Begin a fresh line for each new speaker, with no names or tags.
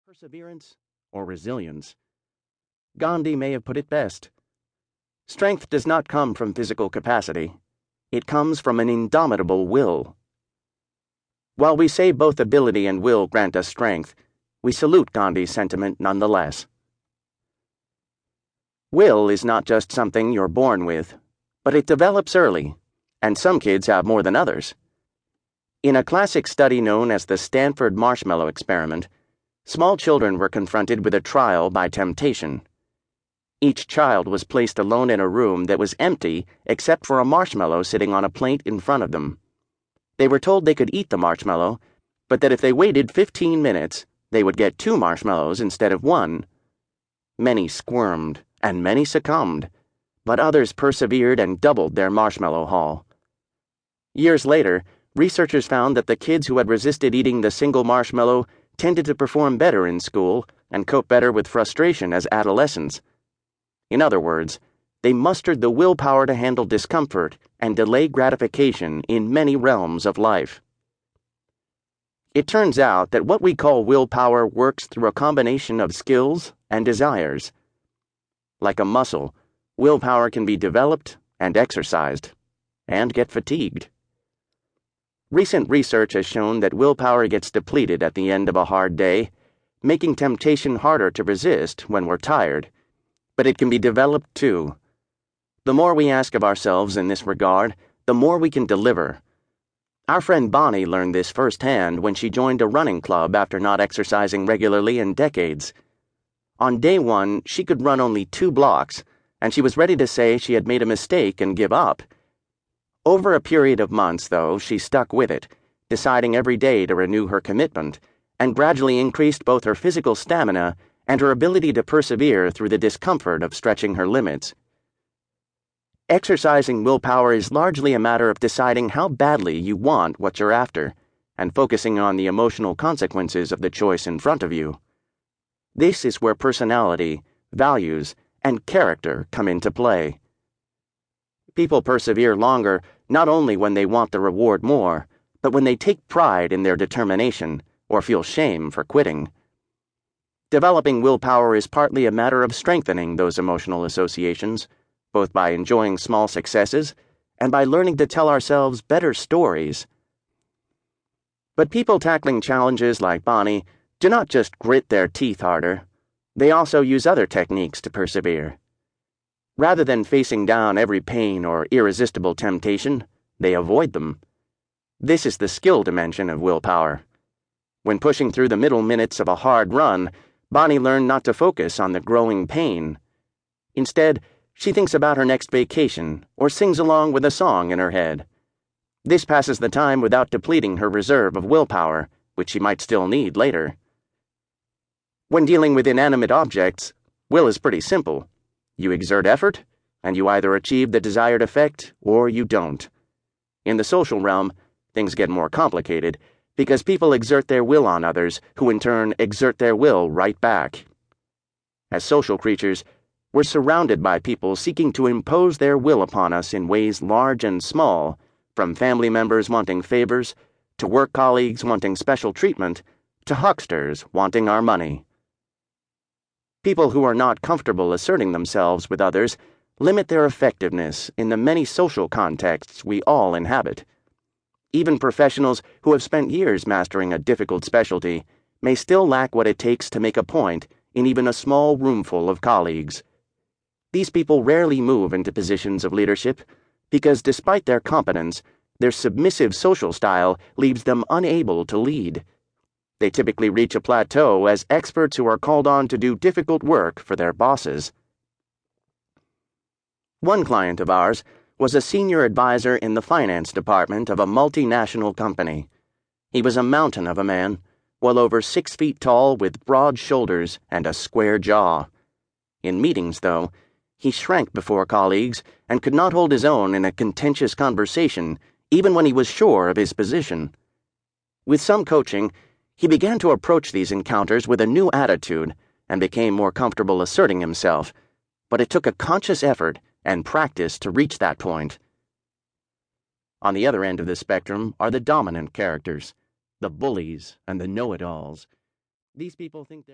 Perseverance or resilience? Gandhi may have put it best. Strength does not come from physical capacity. It comes from an indomitable will. While we say both ability and will grant us strength, we salute Gandhi's sentiment nonetheless. Will is not just something you're born with, but it develops early, and some kids have more than others. In a classic study known as the Stanford Marshmallow Experiment, small children were confronted with a trial by temptation. Each child was placed alone in a room that was empty except for a marshmallow sitting on a plate in front of them. They were told they could eat the marshmallow, but that if they waited 15 minutes, they would get 2 marshmallows instead of 1. Many squirmed, and many succumbed, but others persevered and doubled their marshmallow haul. Years later, researchers found that the kids who had resisted eating the single marshmallow tended to perform better in school and cope better with frustration as adolescents. In other words, they mustered the willpower to handle discomfort and delay gratification in many realms of life. It turns out that what we call willpower works through a combination of skills and desires. Like a muscle, willpower can be developed and exercised, and get fatigued. Recent research has shown that willpower gets depleted at the end of a hard day, making temptation harder to resist when we're tired. But it can be developed too. The more we ask of ourselves in this regard, the more we can deliver. Our friend Bonnie learned this firsthand when she joined a running club after not exercising regularly in decades. On day 1, she could run only 2 blocks, and she was ready to say she had made a mistake and give up. Over a period of months, though, she stuck with it, deciding every day to renew her commitment, and gradually increased both her physical stamina and her ability to persevere through the discomfort of stretching her limits. Exercising willpower is largely a matter of deciding how badly you want what you're after, and focusing on the emotional consequences of the choice in front of you. This is where personality, values, and character come into play. People persevere longer not only when they want the reward more, but when they take pride in their determination or feel shame for quitting. Developing willpower is partly a matter of strengthening those emotional associations, both by enjoying small successes and by learning to tell ourselves better stories. But people tackling challenges like Bonnie do not just grit their teeth harder, they also use other techniques to persevere. Rather than facing down every pain or irresistible temptation, they avoid them. This is the skill dimension of willpower. When pushing through the middle minutes of a hard run, Bonnie learned not to focus on the growing pain. Instead, she thinks about her next vacation or sings along with a song in her head. This passes the time without depleting her reserve of willpower, which she might still need later. When dealing with inanimate objects, will is pretty simple. You exert effort, and you either achieve the desired effect or you don't. In the social realm, things get more complicated because people exert their will on others who in turn exert their will right back. As social creatures, we're surrounded by people seeking to impose their will upon us in ways large and small, from family members wanting favors, to work colleagues wanting special treatment, to hucksters wanting our money. People who are not comfortable asserting themselves with others limit their effectiveness in the many social contexts we all inhabit. Even professionals who have spent years mastering a difficult specialty may still lack what it takes to make a point in even a small roomful of colleagues. These people rarely move into positions of leadership because, despite their competence, their submissive social style leaves them unable to lead. They typically reach a plateau as experts who are called on to do difficult work for their bosses. One client of ours was a senior advisor in the finance department of a multinational company. He was a mountain of a man, well over 6 feet tall with broad shoulders and a square jaw. In meetings, though, he shrank before colleagues and could not hold his own in a contentious conversation, even when he was sure of his position. With some coaching, he began to approach these encounters with a new attitude and became more comfortable asserting himself, but it took a conscious effort and practice to reach that point. On the other end of the spectrum are the dominant characters, the bullies and the know-it-alls. These people think they're